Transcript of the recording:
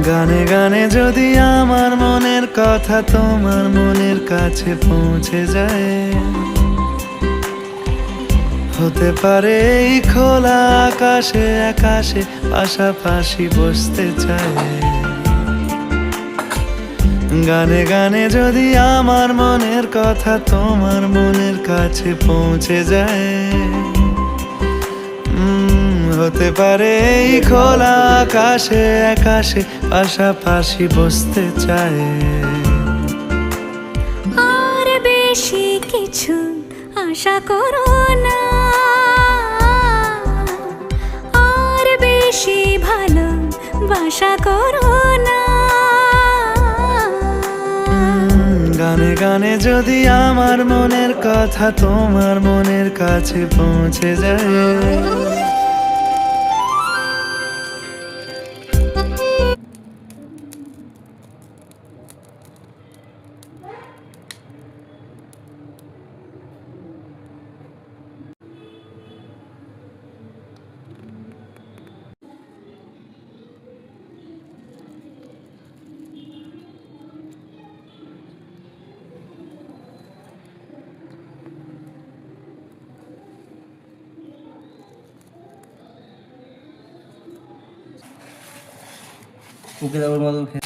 গানে গানে যদি আমার মনের কথা তোমার মনের কাছে পৌঁছে যায়, হতে পারে এই খোলা আকাশে আকাশে পাশাপাশি বসতে চায়। গানে গানে যদি আমার মনের কথা তোমার মনের কাছে পৌঁছে যায়, হতে পারে এই খোলা আকাশে আকাশে পাশাপাশি বসতে চায়। আর বেশি কিছু আশা করো না, আর বেশি ভালোবাসা করো না। গানে গানে যদি আমার মনের কথা তোমার মনের কাছে পৌঁছে যায়, ওকে তারপর মতো